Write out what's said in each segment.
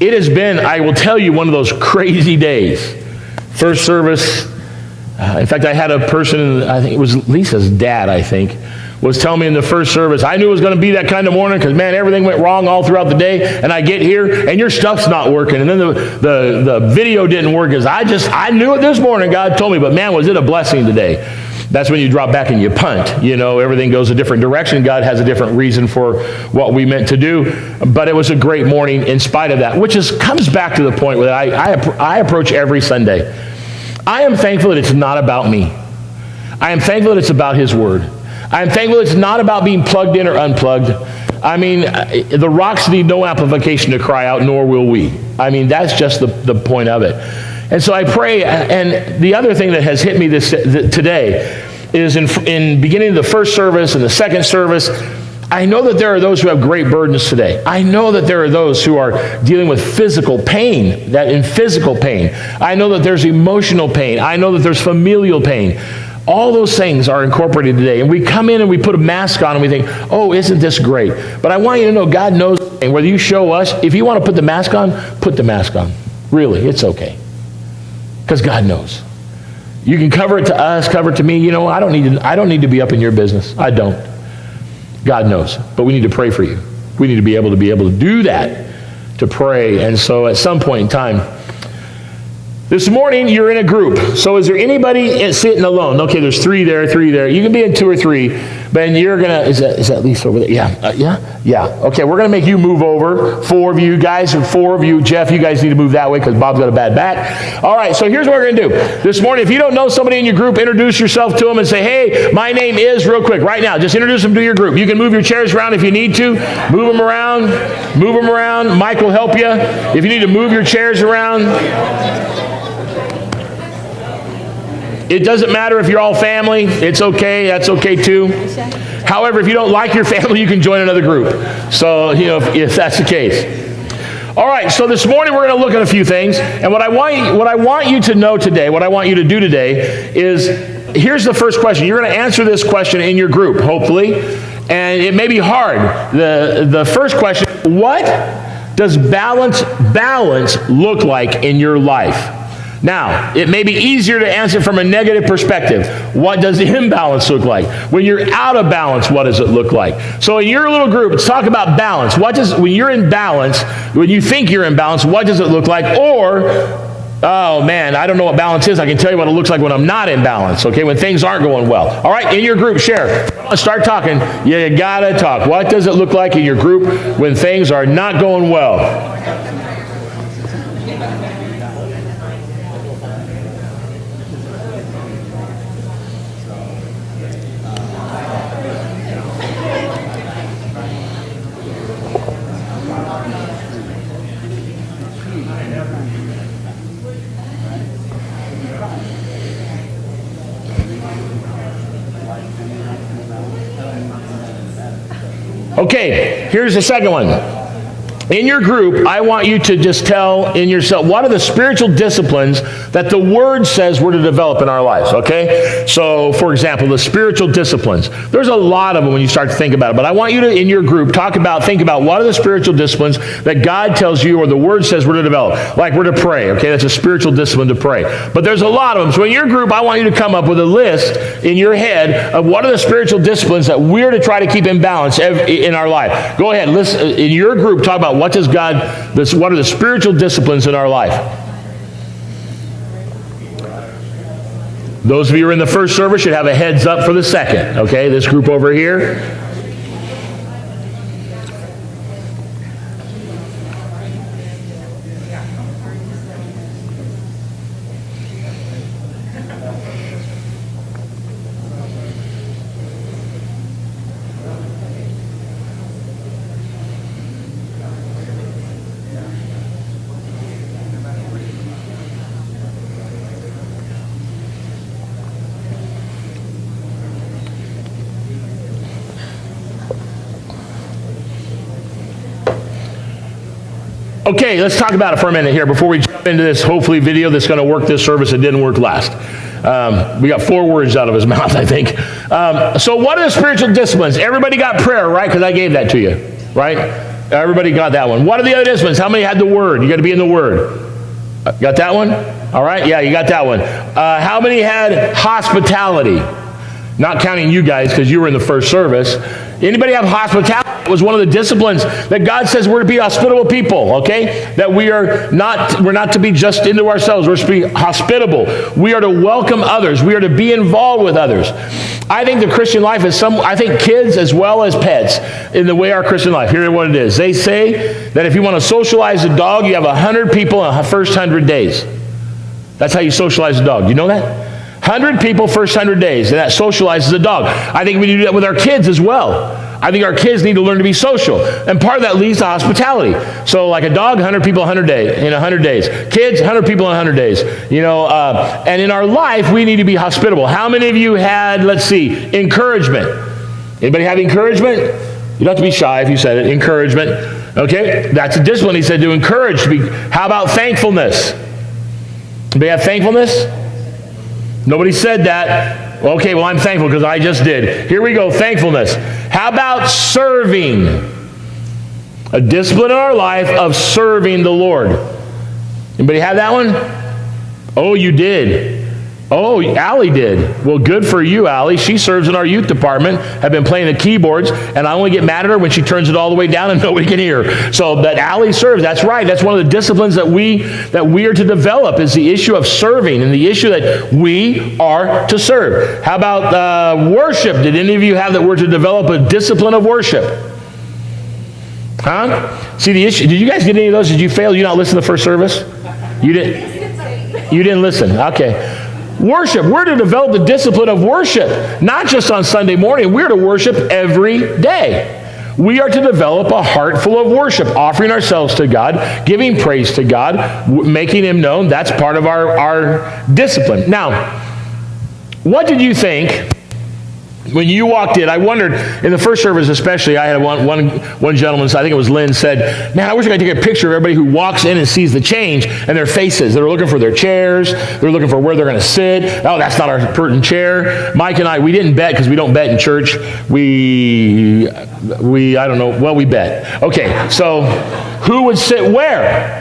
It has been, I will tell you, one of those crazy days. First service, in fact, I had a person, I think it was Lisa's dad, I think, was telling me in the first service, I knew it was going to be that kind of morning because, man, everything went wrong all throughout the day, and I get here, and your stuff's not working. And then the video didn't work because I knew it this morning, God told me, but man, was it a blessing today. That's when you drop back and you punt. You know, everything goes a different direction. God has a different reason for what we meant to do. But it was a great morning in spite of that, which comes back to the point where I approach every Sunday. I am thankful that it's not about me. I am thankful that it's about His Word. I am thankful it's not about being plugged in or unplugged. I mean, the rocks need no amplification to cry out, nor will we. I mean, that's just the point of it. And so I pray, and the other thing that has hit me today is in beginning of the first service and the second service, I know that there are those who have great burdens today. I know that there are those who are dealing with physical pain, physical pain. I know that there's emotional pain. I know that there's familial pain. All those things are incorporated today. And we come in and we put a mask on and we think, oh, isn't this great? But I want you to know God knows, and whether you show us, if you want to put the mask on, put the mask on. Really, it's okay. Because God knows. You can cover it to us, cover it to me. You know, I don't need to be up in your business. I don't. God knows. But we need to pray for you. We need to be able to do that, to pray. And so at some point in time, this morning, you're in a group. So is there anybody sitting alone? Okay, there's three there. You can be in two or three, but you're going to, is that Lisa over there? Yeah. Okay, we're going to make you move over. 4 of you guys, and 4 of you. Jeff, you guys need to move that way because Bob's got a bad back. All right, so here's what we're going to do. This morning, if you don't know somebody in your group, introduce yourself to them and say, hey, my name is, real quick, right now. Just introduce them to your group. You can move your chairs around if you need to. Move them around. Mike will help you. If you need to move your chairs around. It doesn't matter if you're all family. It's okay. That's okay too. However, if you don't like your family, you can join another group. So, you know, if that's the case. All right, so this morning we're going to look at a few things. And what I want you to know today, what I want you to do today is, here's the first question. You're going to answer this question in your group, hopefully. And it may be hard. The first question, what does balance look like in your life? Now, it may be easier to answer from a negative perspective. What does imbalance look like? When you're out of balance, what does it look like? So in your little group, let's talk about balance. When you're in balance, when you think you're in balance, what does it look like? Or, oh man, I don't know what balance is. I can tell you what it looks like when I'm not in balance, okay, when things aren't going well. All right, in your group, share. Start talking. You gotta talk. What does it look like in your group when things are not going well? Okay, here's the second one. In your group, I want you to just tell in yourself, what are the spiritual disciplines that the Word says we're to develop in our lives, okay? So, for example, the spiritual disciplines. There's a lot of them when you start to think about it, but I want you to, in your group, think about what are the spiritual disciplines that God tells you or the Word says we're to develop. Like we're to pray, okay? That's a spiritual discipline to pray. But there's a lot of them. So in your group, I want you to come up with a list in your head of what are the spiritual disciplines that we're to try to keep in balance in our life. Go ahead, listen, in your group, talk about what are the spiritual disciplines in our life? Those of you who are in the first service should have a heads up for the second, okay? This group over here. Okay, let's talk about it for a minute here before we jump into this, hopefully, video that's going to work this service. It didn't work last. We got 4 words out of his mouth, I think. So what are the spiritual disciplines? Everybody got prayer, right? Because I gave that to you, right? Everybody got that one. What are the other disciplines? How many had the Word? You got to be in the Word. Got that one? All right, yeah, you got that one. How many had hospitality? Not counting you guys because you were in the first service. Anybody have hospitality? It was one of the disciplines that God says we're to be hospitable people, okay? That we're not to be just into ourselves. We're to be hospitable. We are to welcome others. We are to be involved with others. I think the Christian life is I think kids as well as pets in the way our Christian life. Here's what it is. They say that if you want to socialize a dog, you have 100 people in the first 100 days. That's how you socialize a dog. You know that? 100 people first 100 days, and that socializes a dog. I think we need to do that with our kids as well. I think our kids need to learn to be social, and part of that leads to hospitality. So like a dog, 100 people in 100 days. Kids, 100 people in 100 days. And in our life, we need to be hospitable. How many of you had, let's see, encouragement? Anybody have encouragement? You don't have to be shy if you said it. Encouragement. Okay, that's a discipline. He said to encourage. How about thankfulness? Anybody have thankfulness? Nobody said that. Okay, well, I'm thankful because I just did. Here we go, thankfulness. How about serving? A discipline in our life of serving the Lord. Anybody have that one? Oh, you did. Oh, Allie did. Well, good for you, Allie. She serves in our youth department, have been playing the keyboards, and I only get mad at her when she turns it all the way down and nobody can hear. So that Allie serves, that's right. That's one of the disciplines that we are to develop is the issue of serving and the issue that we are to serve. How about worship? Did any of you have that we're to develop a discipline of worship? Huh? See the issue, did you guys get any of those? Did you fail? Did you not listen to the first service? You didn't listen. Okay. Worship. We're to develop the discipline of worship, not just on Sunday morning. We're to worship every day. We are to develop a heart full of worship, offering ourselves to God, giving praise to God, making Him known. That's part of our discipline. Now, what did you think when you walked in? I wondered, in the first service especially, I had one gentleman, I think it was Lynn, said, man, I wish I could take a picture of everybody who walks in and sees the change and their faces. They're looking for their chairs. They're looking for where they're going to sit. Oh, that's not our pertinent chair. Mike and I, we didn't bet because we don't bet in church. We bet. Okay, so who would sit where?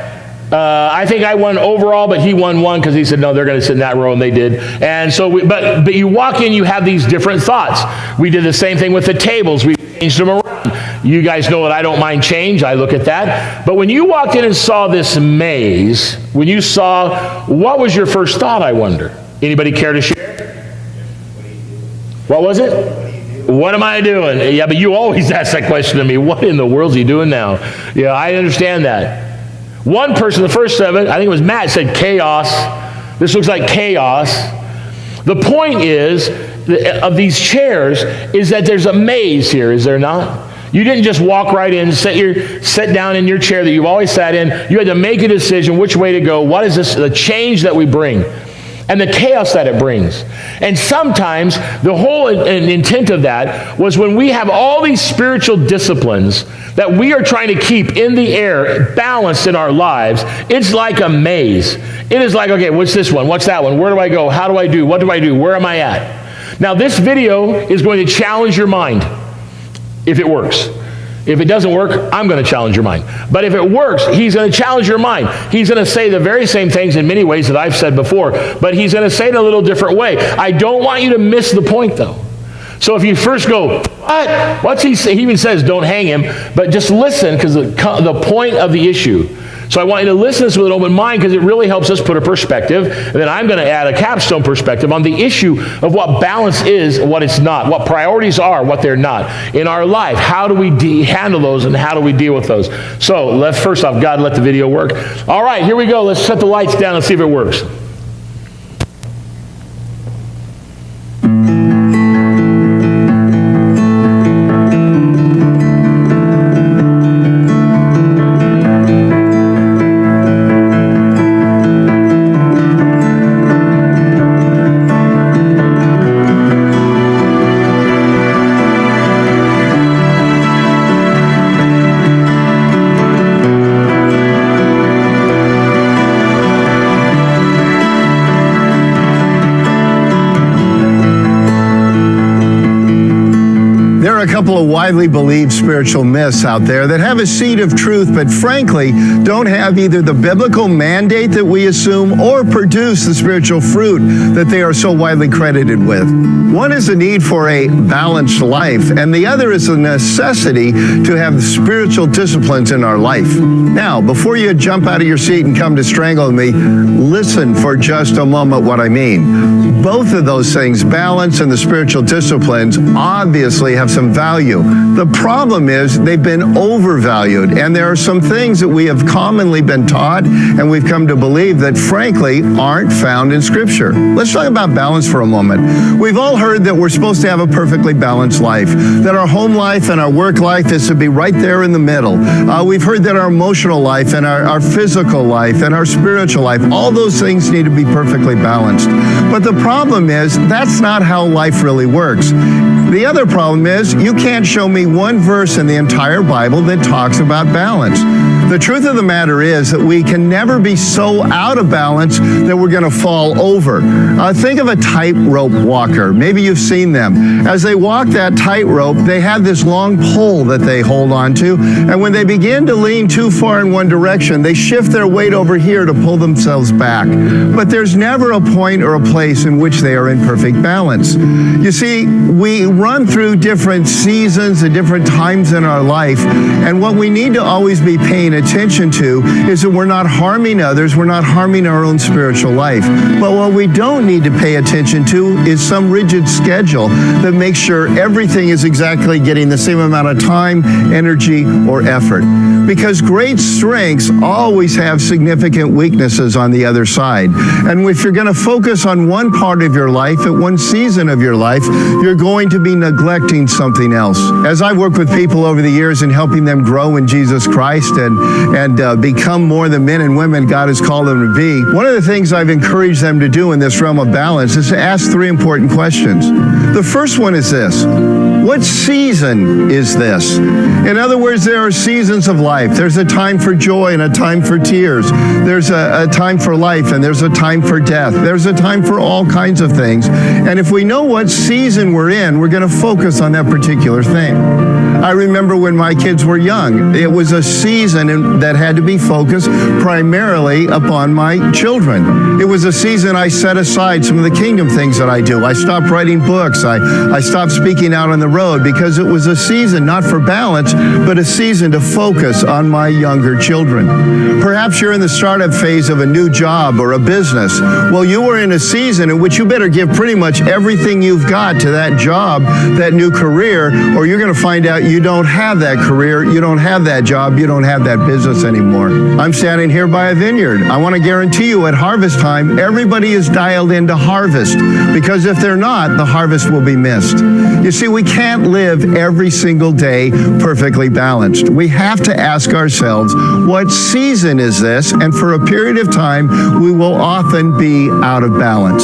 I think I won overall, but he won one because he said, no, they're going to sit in that row, and they did. And so, but you walk in, you have these different thoughts. We did the same thing with the tables. We changed them around. You guys know that I don't mind change. I look at that. But when you walked in and saw this maze, what was your first thought, I wonder? Anybody care to share? What was it? What am I doing? Yeah, but you always ask that question to me. What in the world is he doing now? Yeah, I understand that. One person, the first seven, I think it was Matt, said chaos. This looks like chaos. The point is, of these chairs, is that there's a maze here, is there not? You didn't just walk right in, sit down in your chair that you've always sat in. You had to make a decision which way to go. What is this, the change that we bring? And the chaos that it brings. And sometimes the whole intent of that was when we have all these spiritual disciplines that we are trying to keep in the air, balanced in our lives, it's like a maze. It is like, okay, what's this one? What's that one? Where do I go? How do I do? What do I do? Where am I at? Now, this video is going to challenge your mind if it works. If it doesn't work, I'm going to challenge your mind. But if it works, he's going to challenge your mind. He's going to say the very same things in many ways that I've said before, but he's going to say it in a little different way. I don't want you to miss the point, though. So if you first go, what? What's he say? He even says, don't hang him, but just listen, because the point of the issue. So I want you to listen to this with an open mind, because it really helps us put a perspective. And then I'm going to add a capstone perspective on the issue of what balance is and what it's not, what priorities are, what they're not in our life. How do we handle those, and how do we deal with those? So let's first off, God, let the video work. All right, here we go. Let's set the lights down and see if it works. couple of widely believed spiritual myths out there that have a seed of truth, but frankly, don't have either the biblical mandate that we assume or produce the spiritual fruit that they are so widely credited with. One is the need for a balanced life, and the other is the necessity to have spiritual disciplines in our life. Now, before you jump out of your seat and come to strangle me, listen for just a moment what I mean. Both of those things, balance and the spiritual disciplines, obviously have some value. The problem is they've been overvalued, and there are some things that we have commonly been taught and we've come to believe that frankly aren't found in Scripture. Let's talk about balance for a moment. We've all heard that we're supposed to have a perfectly balanced life, that our home life and our work life is to be right there in the middle. We've heard that our emotional life and our physical life and our spiritual life, all those things need to be perfectly balanced. But the problem is that's not how life really works. The other problem is you can't show me one verse in the entire Bible that talks about balance. The truth of the matter is that we can never be so out of balance that we're going to fall over. Think of a tightrope walker. Maybe you've seen them. As they walk that tightrope, they have this long pole that they hold on to, and when they begin to lean too far in one direction, they shift their weight over here to pull themselves back. But there's never a point or a place in which they are in perfect balance. You see, we run through different seasons and different times in our life, and what we need to always be paying attention to is that we're not harming others, we're not harming our own spiritual life. But what we don't need to pay attention to is some rigid schedule that makes sure everything is exactly getting the same amount of time, energy, or effort. Because great strengths always have significant weaknesses on the other side. And if you're going to focus on one part of your life at one season of your life, you're going to be neglecting something else. As I've worked with people over the years in helping them grow in Jesus Christ and become more the men and women God has called them to be, one of the things I've encouraged them to do in this realm of balance is to ask three important questions. The first one is this: what season is this? In other words, there are seasons of life. There's a time for joy and a time for tears. There's a time for life and there's a time for death. There's a time for all kinds of things. And if we know what season we're in, we're going to focus on that particular thing. I remember when my kids were young, it was a season that had to be focused primarily upon my children. It was a season I set aside some of the kingdom things that I do. I stopped writing books. I stopped speaking out on the road because it was a season not for balance, but a season to focus on my younger children. Perhaps you're in the startup phase of a new job or a business. Well, you are in a season in which you better give pretty much everything you've got to that job, that new career, or you're going to find out you don't have that career, you don't have that job, you don't have that business anymore. I'm standing here by a vineyard. I want to guarantee you at harvest time, everybody is dialed into harvest, because if they're not, the harvest will be missed. You see, we can't live every single day perfectly balanced. We have to ask ourselves, what season is this? And for a period of time, we will often be out of balance.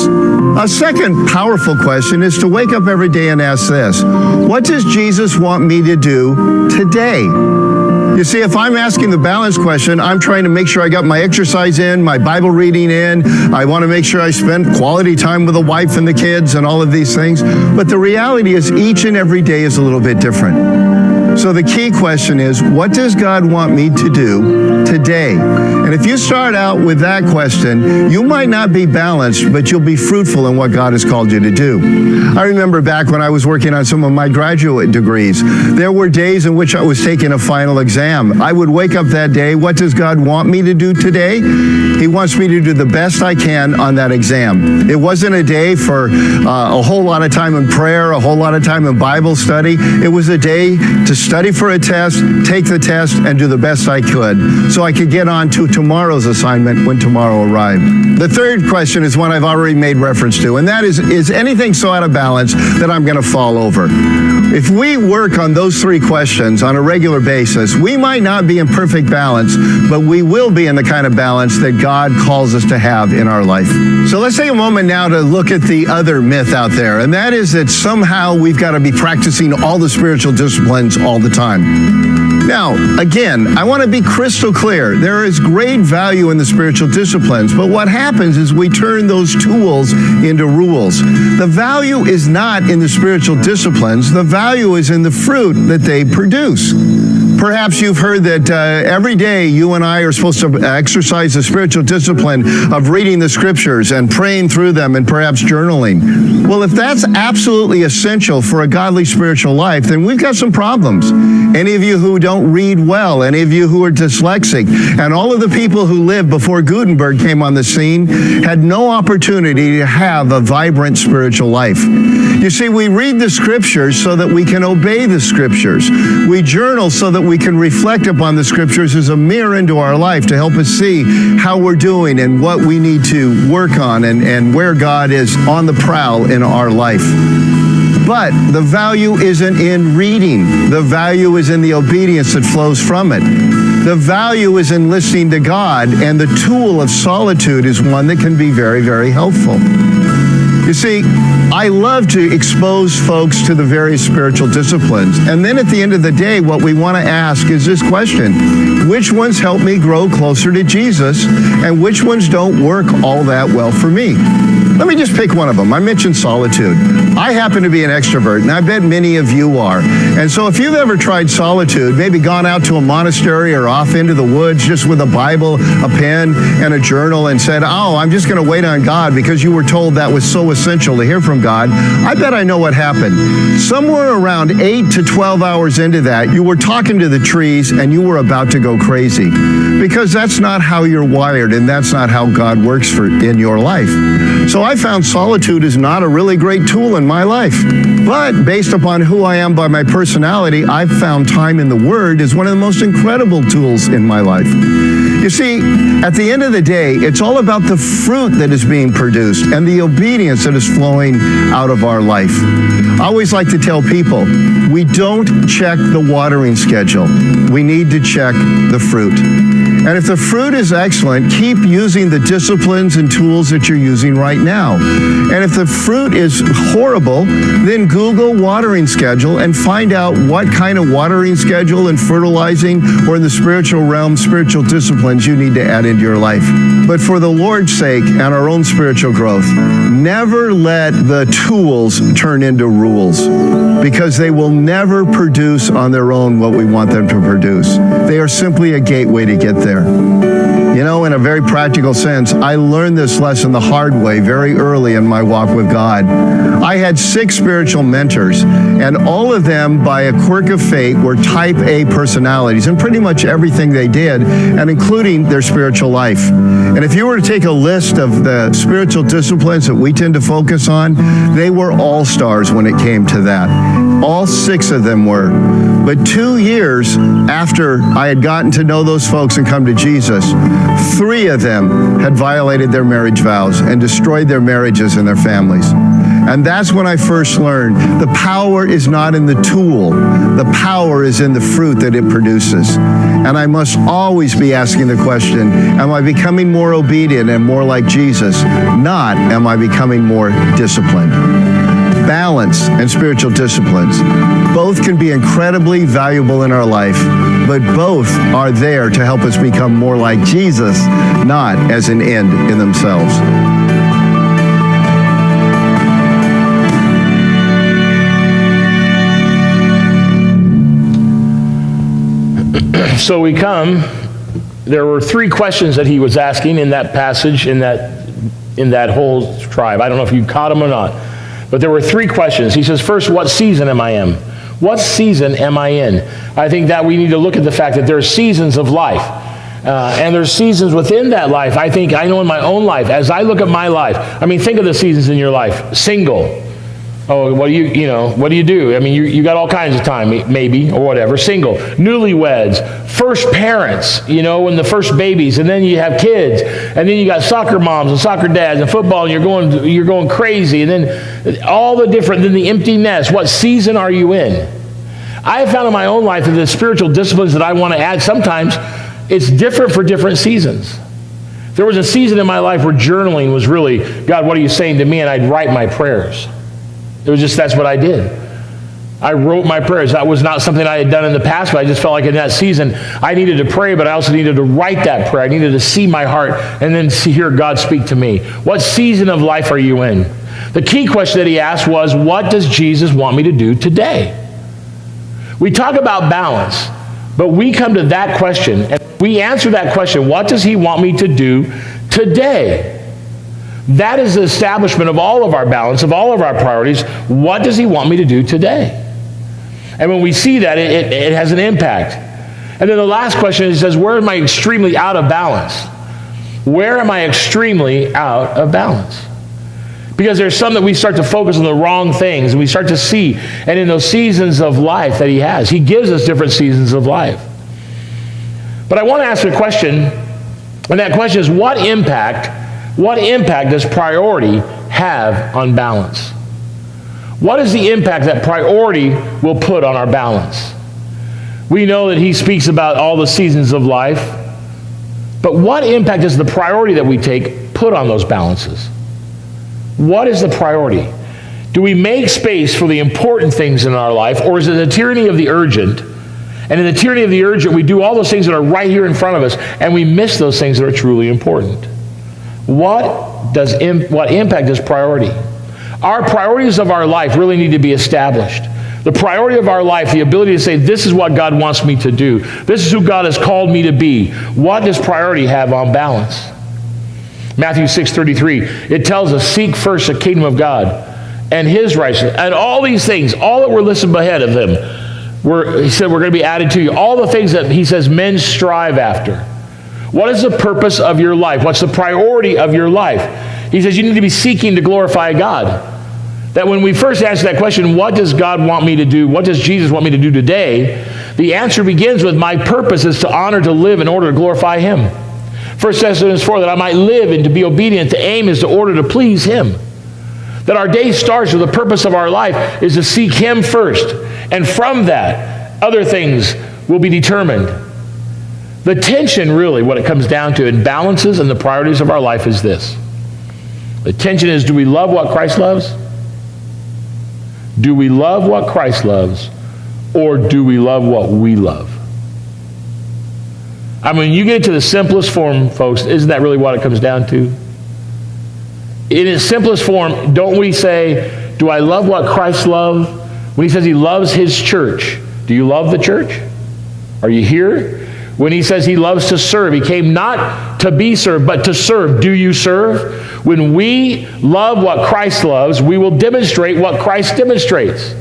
A second powerful question is to wake up every day and ask this: what does Jesus want me to do today? You see, if I'm asking the balance question, I'm trying to make sure I got my exercise in, my Bible reading in. I want to make sure I spend quality time with the wife and the kids and all of these things. But the reality is each and every day is a little bit different. So the key question is, what does God want me to do today? And if you start out with that question, you might not be balanced, but you'll be fruitful in what God has called you to do. I remember back when I was working on some of my graduate degrees, there were days in which I was taking a final exam. I would wake up that day, what does God want me to do today? He wants me to do the best I can on that exam. It wasn't a day for a whole lot of time in prayer, a whole lot of time in Bible study. It was a day to study for a test, take the test, and do the best I could so I could get on to tomorrow's assignment when tomorrow arrived. The third question is one I've already made reference to, and that is anything so out of balance that I'm going to fall over? If we work on those three questions on a regular basis, we might not be in perfect balance, but we will be in the kind of balance that God calls us to have in our life. So let's take a moment now to look at the other myth out there, and that is that somehow we've got to be practicing all the spiritual disciplines all the time. Now, again, I want to be crystal clear. There is great value in the spiritual disciplines, but what happens is we turn those tools into rules. The value is not in the spiritual disciplines. The value is in the fruit that they produce. Perhaps you've heard that every day you and I are supposed to exercise the spiritual discipline of reading the scriptures and praying through them and perhaps journaling. Well, if that's absolutely essential for a godly spiritual life, then we've got some problems. Any of you who don't read well, any of you who are dyslexic, and all of the people who lived before Gutenberg came on the scene had no opportunity to have a vibrant spiritual life. You see, we read the scriptures so that we can obey the scriptures. We journal so that we can reflect upon the scriptures as a mirror into our life to help us see how we're doing and what we need to work on and where God is on the prowl in our life. But the value isn't in reading. The value is in the obedience that flows from it. The value is in listening to God, and the tool of solitude is one that can be very, very helpful. You see, I love to expose folks to the various spiritual disciplines. And then at the end of the day, what we want to ask is this question: which ones help me grow closer to Jesus, and which ones don't work all that well for me? Let me just pick one of them. I mentioned solitude. I happen to be an extrovert, and I bet many of you are. And so if you've ever tried solitude, maybe gone out to a monastery or off into the woods just with a Bible, a pen, and a journal and said, oh, I'm just going to wait on God because you were told that was so essential to hear from God, I bet I know what happened. Somewhere around 8 to 12 hours into that, you were talking to the trees and you were about to go crazy, because that's not how you're wired, and that's not how God works in your life. So I found solitude is not a really great tool in my life. But based upon who I am by my personality, I've found time in the Word is one of the most incredible tools in my life. You see, at the end of the day, it's all about the fruit that is being produced and the obedience that is flowing out of our life. I always like to tell people, we don't check the watering schedule. We need to check the fruit. And if the fruit is excellent, keep using the disciplines and tools that you're using right now. And if the fruit is horrible, then Google watering schedule and find out what kind of watering schedule and fertilizing, or in the spiritual realm, spiritual disciplines you need to add into your life. But for the Lord's sake and our own spiritual growth, never let the tools turn into rules, because they will never produce on their own what we want them to produce. They are simply a gateway to get there. You know, in a very practical sense, I learned this lesson the hard way very early in my walk with God. I had 6 spiritual mentors, and all of them, by a quirk of fate, were type A personalities in pretty much everything they did, and including their spiritual life. And if you were to take a list of the spiritual disciplines that we tend to focus on, they were all stars when it came to that. All 6 of them were. But 2 years after I had gotten to know those folks and come to Jesus, 3 of them had violated their marriage vows and destroyed their marriages and their families. And that's when I first learned the power is not in the tool. The power is in the fruit that it produces. And I must always be asking the question, am I becoming more obedient and more like Jesus? Not, am I becoming more disciplined? Balance and spiritual disciplines, both can be incredibly valuable in our life, but both are there to help us become more like Jesus, not as an end in themselves. So we come, there were 3 questions that he was asking in that passage, in that whole tribe. I don't know if you caught them or not, but there were 3 questions. He says, first, what season am I in? What season am I in? I think that we need to look at the fact that there are seasons of life. And there's seasons within that life. I know in my own life, as I look at my life, I mean, think of the seasons in your life. Single. Oh, what do you do? I mean, you got all kinds of time, maybe, or whatever. Single. Newlyweds. First parents, when the first babies, and then you have kids, and then you got soccer moms and soccer dads and football, and you're going crazy, and then all the different, then the empty nest. What season are you in? I have found in my own life that the spiritual disciplines that I want to add, sometimes it's different for different seasons. There was a season in my life where journaling was really, God, what are you saying to me? And I'd write my prayers. It was just, that's what I did. I wrote my prayers. That was not something I had done in the past, but I just felt like in that season I needed to pray, but I also needed to write that prayer. I needed to see my heart and then hear God speak to me. What season of life are you in? The key question that he asked was, what does Jesus want me to do today? We talk about balance, but we come to that question, and we answer that question, what does he want me to do today? That is the establishment of all of our balance, of all of our priorities. What does he want me to do today? And when we see that, it has an impact. And then the last question is, where am I extremely out of balance? Where am I extremely out of balance? Because there's some that we start to focus on the wrong things, and we start to see, and in those seasons of life that he has, he gives us different seasons of life. But I want to ask a question, and that question is, what impact does priority have on balance? What is the impact that priority will put on our balance? We know that he speaks about all the seasons of life, but what impact does the priority that we take put on those balances? What is the priority? Do we make space for the important things in our life, or is it the tyranny of the urgent? And in the tyranny of the urgent, we do all those things that are right here in front of us, and we miss those things that are truly important. What impact does priority? Our priorities of our life really need to be established. The priority of our life, the ability to say, this is what God wants me to do. This is who God has called me to be. What does priority have on balance? Matthew 6:33, it tells us, seek first the kingdom of God and his righteousness. And all these things, all that were listed ahead of him, he said we're going to be added to you. All the things that he says men strive after. What is the purpose of your life? What's the priority of your life? He says you need to be seeking to glorify God. That when we first answer that question, what does God want me to do? What does Jesus want me to do today? The answer begins with, my purpose is to honor, to live in order to glorify him. 1 Thessalonians 4, that I might live and to be obedient. The aim is to order to please him. That our day starts with the purpose of our life is to seek him first. And from that, other things will be determined. The tension, really, what it comes down to in balances and the priorities of our life is this. The tension is, do we love what Christ loves? Do we love what Christ loves? Or do we love what we love? I mean, you get to the simplest form, folks, isn't that really what it comes down to? In its simplest form, don't we say, do I love what Christ loves? When he says he loves his church, do you love the church? Are you here? When he says he loves to serve, he came not to be served, but to serve. Do you serve? When we love what Christ loves, we will demonstrate what Christ demonstrates.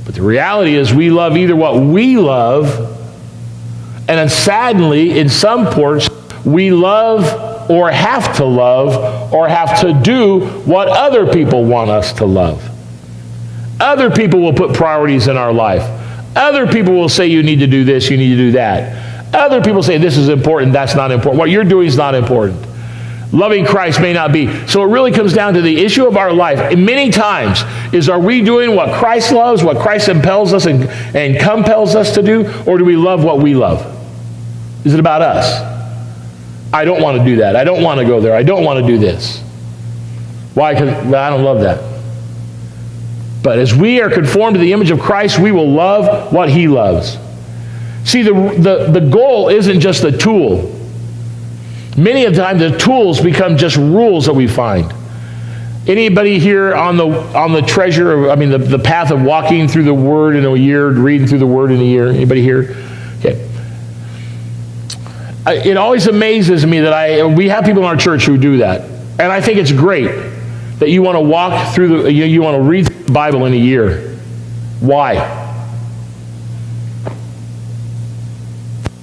But the reality is we love either what we love, and then sadly, in some ports, we love or have to do what other people want us to love. Other people will put priorities in our life. Other people will say you need to do this, you need to do that. Other people say this is important, that's not important. What you're doing is not important. Loving Christ may not be. So it really comes down to the issue of our life. And many times is, are we doing what Christ loves, what Christ impels us and compels us to do, or do we love what we love? Is it about us? I don't want to do that. I don't want to go there. I don't want to do this. Why? Because I don't love that. But as we are conformed to the image of Christ, we will love what he loves. See, the goal isn't just the tool. Many of the time, the tools become just rules that we find. Anybody here on the treasure, the path of walking through the Word in a year, reading through the Word in a year? Anybody here? Okay. It always amazes me that we have people in our church who do that. And I think it's great that you want to walk through you want to read the Bible in a year. Why?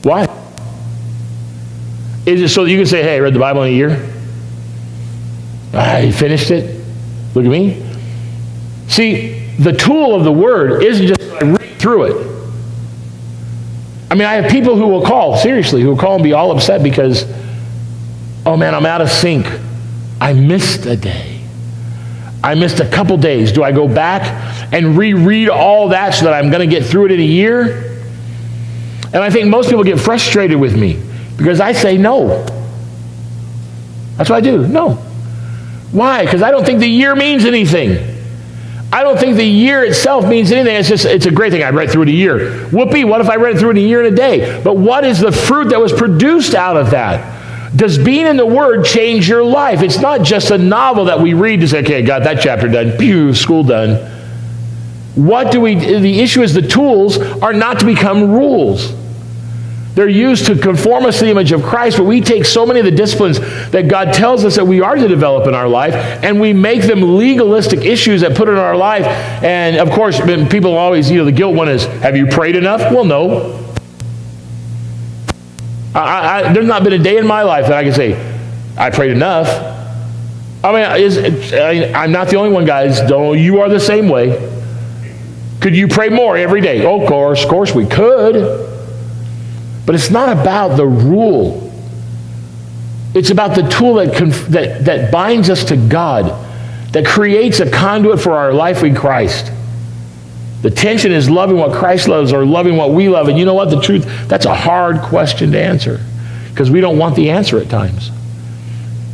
Why? Is it so that you can say, hey, I read the Bible in a year? I finished it? Look at me. See, the tool of the Word isn't just I read through it. I have people who will call and be all upset because, oh man, I'm out of sync. I missed a day. I missed a couple days. Do I go back and reread all that so that I'm going to get through it in a year? And I think most people get frustrated with me because I say no. That's what I do. No. Why? Because I don't think the year means anything. I don't think the year itself means anything. It's a great thing. I read through it a year. Whoopee, what if I read it through in a year and a day? But what is the fruit that was produced out of that? Does being in the Word change your life? It's not just a novel that we read to say, okay, I got that chapter done. Pew, school done. The issue is the tools are not to become rules. They're used to conform us to the image of Christ, but we take so many of the disciplines that God tells us that we are to develop in our life, and we make them legalistic issues that put in our life. And of course, people always, the guilt one is, have you prayed enough? Well, no. There's not been a day in my life that I can say, I prayed enough. I'm not the only one, guys. You are the same way. Could you pray more every day? Oh, of course we could. But it's not about the rule. It's about the tool that binds us to God, that creates a conduit for our life in Christ. The tension is loving what Christ loves or loving what we love. And you know what? The truth, that's a hard question to answer because we don't want the answer at times.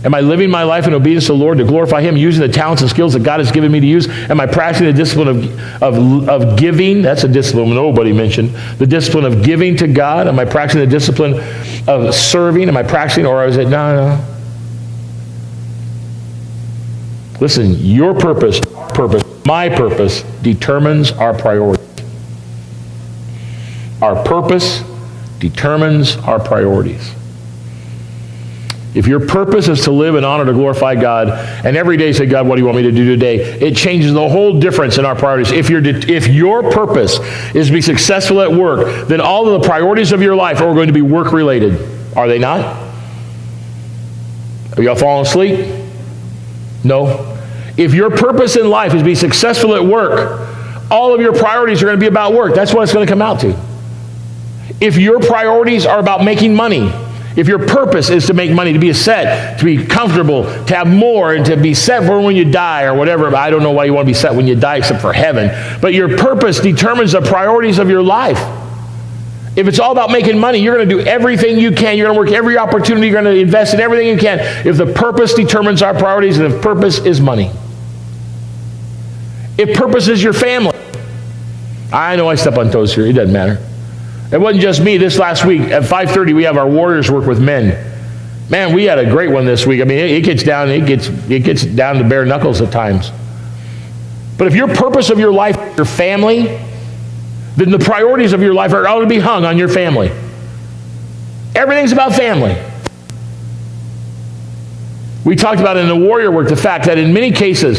Am I living my life in obedience to the Lord to glorify Him, using the talents and skills that God has given me to use? Am I practicing the discipline of giving? That's a discipline nobody mentioned. The discipline of giving to God. Am I practicing the discipline of serving? Am I practicing, or is it, no. Listen, your purpose, my purpose determines our priorities. Our purpose determines our priorities. If your purpose is to live in honor to glorify God, and every day say, God, what do you want me to do today? It changes the whole difference in our priorities. If your purpose is to be successful at work, then all of the priorities of your life are going to be work-related. Are they not? Are y'all falling asleep? No. If your purpose in life is to be successful at work, all of your priorities are going to be about work. That's what it's going to come out to. If your priorities are about making money, if your purpose is to make money, to be set, to be comfortable, to have more, and to be set for when you die or whatever. I don't know why you want to be set when you die except for heaven. But your purpose determines the priorities of your life. If it's all about making money, you're going to do everything you can. You're going to work every opportunity. You're going to invest in everything you can. If the purpose determines our priorities, and if purpose is money. If purpose is your family. I know I step on toes here. It doesn't matter. It wasn't just me. This last week at 5:30, we have our Warriors Work with Men. Man, we had a great one this week. I mean, it gets down to bare knuckles at times. But if your purpose of your life is your family, then the priorities of your life are all to be hung on your family. Everything's about family. We talked about in the Warrior Work the fact that in many cases,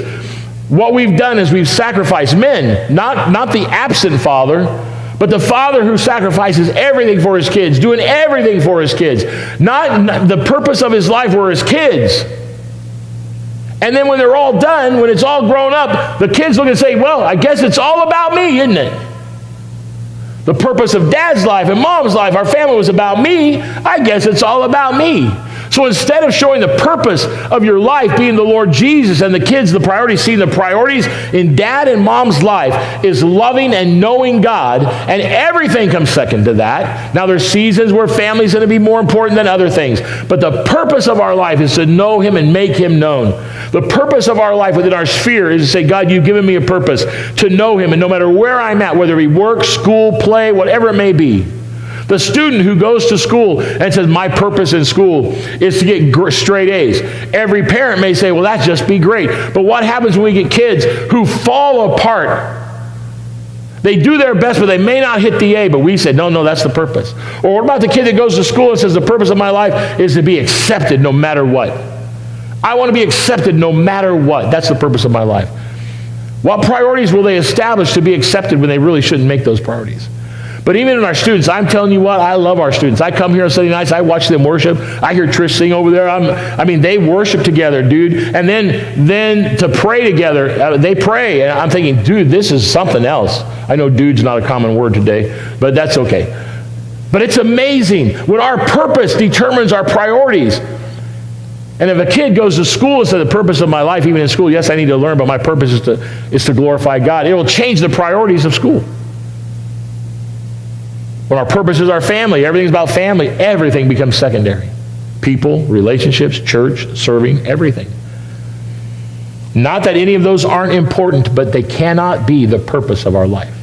what we've done is we've sacrificed men, not the absent father, but the father who sacrifices everything for his kids, doing everything for his kids. Not the purpose of his life were his kids. And then when they're all done, when it's all grown up, the kids look and say, well, I guess it's all about me, isn't it? The purpose of dad's life and mom's life, our family was about me. I guess it's all about me. So instead of showing the purpose of your life being the Lord Jesus and the kids, the priorities, seeing the priorities in dad and mom's life is loving and knowing God, and everything comes second to that. Now there's seasons where family's going to be more important than other things, but the purpose of our life is to know Him and make Him known. The purpose of our life within our sphere is to say, God, you've given me a purpose to know Him, and no matter where I'm at, whether it be work, school, play, whatever it may be. The student who goes to school and says, my purpose in school is to get straight A's. Every parent may say, well, that'd just be great. But what happens when we get kids who fall apart? They do their best, but they may not hit the A, but we said, no, that's the purpose. Or what about the kid that goes to school and says, the purpose of my life is to be accepted no matter what? I want to be accepted no matter what. That's the purpose of my life. What priorities will they establish to be accepted when they really shouldn't make those priorities? But even in our students, I'm telling you what, I love our students. I come here on Sunday nights, I watch them worship. I hear Trish sing over there. They worship together, dude. And then to pray together, they pray. And I'm thinking, dude, this is something else. I know dude's not a common word today, but that's okay. But it's amazing when our purpose determines our priorities. And if a kid goes to school and says, the purpose of my life, even in school, yes, I need to learn, but my purpose is to glorify God, it will change the priorities of school. When our purpose is our family, everything's about family, everything becomes secondary. People, relationships, church, serving, everything. Not that any of those aren't important, but they cannot be the purpose of our life.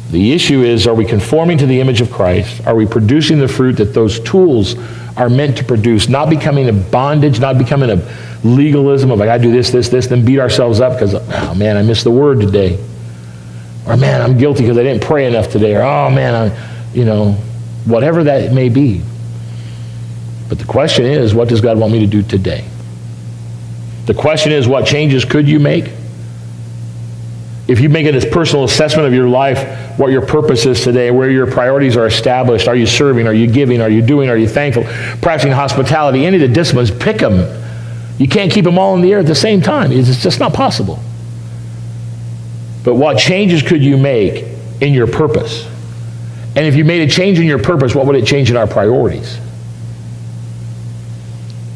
The issue is, are we conforming to the image of Christ? Are we producing the fruit that those tools are meant to produce? Not becoming a bondage, not becoming a legalism of, like, I do this, then beat ourselves up because, oh man, I missed the word today. Or man, I'm guilty because I didn't pray enough today. Or oh man, whatever that may be. But the question is, what does God want me to do today? The question is, what changes could you make? If you make a personal assessment of your life, what your purpose is today, where your priorities are established, are you serving, are you giving, are you doing, are you thankful, practicing hospitality, any of the disciplines, pick them. You can't keep them all in the air at the same time. It's just not possible. But what changes could you make in your purpose? And if you made a change in your purpose, what would it change in our priorities?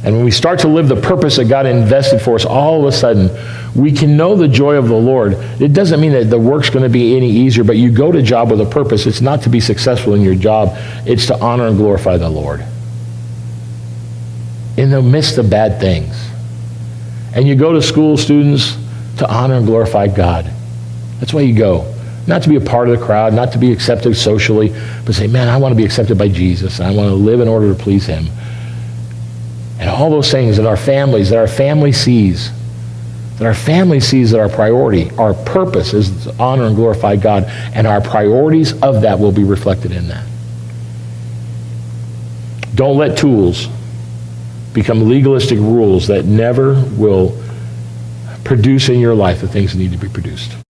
And when we start to live the purpose that God invested for us, all of a sudden, we can know the joy of the Lord. It doesn't mean that the work's going to be any easier, but you go to job with a purpose. It's not to be successful in your job. It's to honor and glorify the Lord. In the midst of bad things. And you go to school, students, to honor and glorify God. That's why you go. Not to be a part of the crowd, not to be accepted socially, but say, man, I want to be accepted by Jesus, and I want to live in order to please him. And all those things that our family sees, that our priority, our purpose is to honor and glorify God, and our priorities of that will be reflected in that. Don't let tools become legalistic rules that never will produce in your life the things that need to be produced.